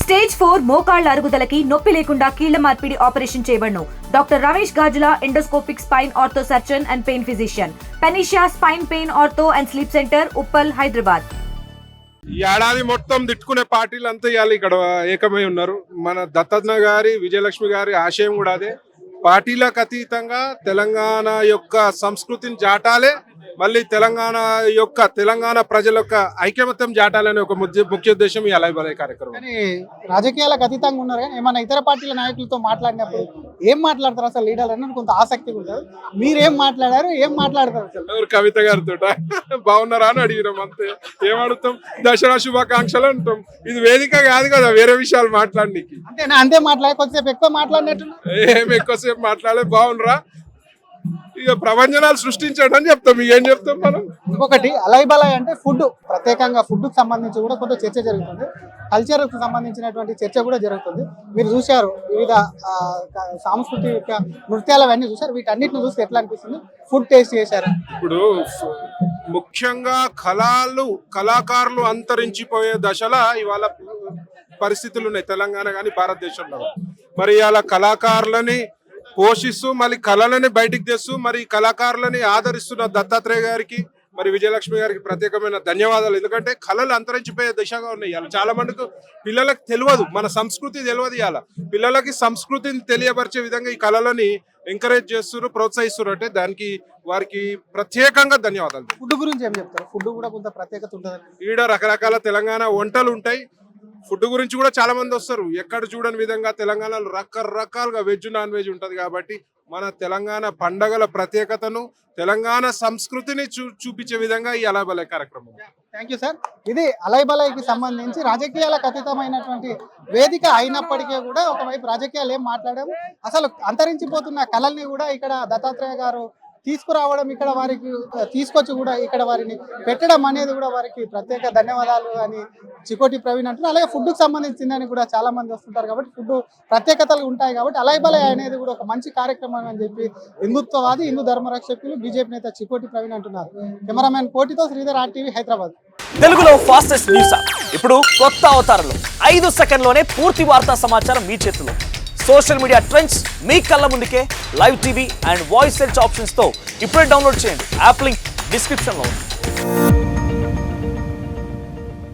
Stage 4 మోకాళ్ల అరుగుదలకి నొప్పి లేకుండా కీళ్ల మార్పిడి ఆపరేషన్ చేయబడును. Doctor Ramesh Gajula, endoscopic spine ortho surgeon and pain physician, Panacea spine pain ortho and sleep centre, Uppal, Hyderabad. ఈ ఏడాది మొత్తం తిట్టుకునే పార్టీలు అంతా ఇవాళ ఇక్కడ ఏకమై ఉన్నారు. మన దత్తజ్ఞ గారి, విజయలక్ష్మి గారి ఆశయం కూడా అదే. పార్టీలకు అతీతంగా తెలంగాణ యొక్క సంస్కృతిని జాటాలే, మళ్ళీ తెలంగాణ ప్రజల యొక్క ఐక్యమత్యం జాటాలనే ఒక ముఖ్య ఉద్దేశం ఈ అలయ్ బలయ్ కార్యక్రమం. కానీ రాజకీయాలకు అతీతంగా ఉన్నారు కానీ ఏమైనా ఇతర పార్టీల నాయకులతో మాట్లాడినప్పుడు ఏం మాట్లాడతారు అసలు లీడర్ అని కొంత ఆసక్తిగా ఉంటుంది. మీరేం మాట్లాడారు, ఏం మాట్లాడతారు అసలు? కవిత గారితో బాగున్నారా అని అడిగినాం అంతే. ఏమడుగుతాం? దసరా శుభాకాంక్షలు అంటాం. ఇది వేదిక కాదు కదా వేరే విషయాలు మాట్లాడడానికి. అంతేనా? అంతే మాట్లాడే కొద్దిసేపు ఎక్కువ మాట్లాడినట్టు ఏం ఎక్కువసేపు మాట్లాడలే. బాగుండ్రా, ఇక ప్రపంచనాలు సృష్టించాడు అని చెప్తాం. ఏం చెప్తాం మనం? ఇంకొకటి అలయ్ బలయ్ అంటే ఫుడ్, ప్రత్యేకంగా ఫుడ్ కు సంబంధించి కూడా కొంత చర్చ జరుగుతుంది. కల్చర్ కు సంబంధించినటువంటి చర్చ కూడా జరుగుతుంది. మీరు చూశారు వివిధ సాంస్కృతిక నృత్యాలవన్నీ చూశారు. వీటన్నిటిని చూస్తే ఎట్లా అనిపిస్తుంది? ఫుడ్ టేస్ట్ చేశారు. ఇప్పుడు ముఖ్యంగా కళాకారులు అంతరించిపోయే దశలో ఇవాళ పరిస్థితులు ఉన్నాయి తెలంగాణ కానీ భారతదేశంలో. మరి ఇవాళ కళాకారులని పోషిస్తూ మళ్ళీ కళలని బయటికి తెస్తూ మరి కళాకారులని ఆదరిస్తున్న దత్తాత్రేయ గారికి, మరి విజయలక్ష్మి గారికి ప్రత్యేకమైన ధన్యవాదాలు. ఎందుకంటే కళలు అంతరించిపోయే దిశగా ఉన్నాయి. ఇవాళ చాలా మందికి పిల్లలకు తెలియదు, మన సంస్కృతి తెలియదు. ఇవాళ పిల్లలకి సంస్కృతిని తెలియపరిచే విధంగా ఈ కళలని ఎంకరేజ్ చేస్తున్నారు, ప్రోత్సహిస్తున్నారు. అంటే దానికి వారికి ప్రత్యేకంగా ధన్యవాదాలు. ఫుడ్ గురించి ఏం చెప్తారు? ఫుడ్ కూడా కొంత ప్రత్యేకత ఉంటుంది. ఈడ రకరకాల తెలంగాణ వంటలు ఉంటాయి. ఫుడ్ గురించి కూడా చాలా మంది వస్తారు. ఎక్కడ చూడని విధంగా తెలంగాణలో రకరకాలుగా వెజ్, నాన్ వెజ్ ఉంటది. కాబట్టి మన తెలంగాణ పండగల ప్రత్యేకతను, తెలంగాణ సంస్కృతిని చూపించే విధంగా ఈ అలయ్ బలయ్ కార్యక్రమం. Thank you sir. ఇది అలయ్ బలయ్ కి సంబంధించి రాజకీయాలకు అతీతమైనటువంటి వేదిక అయినప్పటికీ కూడా ఒకవైపు రాజకీయాలు ఏం మాట్లాడాము, అసలు అంతరించిపోతున్న కళల్ని కూడా ఇక్కడ దత్తాత్రేయ గారు తీసుకురావడం, ఇక్కడ వారికి తీసుకొచ్చి కూడా ఇక్కడ వారిని పెట్టడం అనేది కూడా వారికి ప్రత్యేక ధన్యవాదాలు అని చికోటి ప్రవీణ్ అంటున్నారు. అలాగే ఫుడ్కు సంబంధించిందని కూడా చాలా మంది వస్తుంటారు కాబట్టి ఫుడ్ ప్రత్యేకతలు ఉంటాయి కాబట్టి అలయ్ బలయ్ అనేది కూడా ఒక మంచి కార్యక్రమం అని చెప్పి హిందుత్వవాది, హిందూ ధర్మరక్షకులు, బీజేపీ నేత చికోటి ప్రవీణ్ అంటున్నారు. కెమెరామెన్ కోటితో శ్రీధర్, RTV, హైదరాబాద్. తెలుగులో ఫాస్టెస్ట్ న్యూస్ ఇప్పుడు కొత్త అవతారంలో 5 సెకండ్లోనే పూర్తి వార్తా సమాచారం మీ చేతిలో. సోషల్ మీడియా ట్రెండ్స్ మీ కళ్ళ ముందుకే live TV and voice search options తో ఇప్పుడే డౌన్లోడ్ చేయండి. యాప్ లింక్ డిస్క్రిప్షన్ లో ఉంది.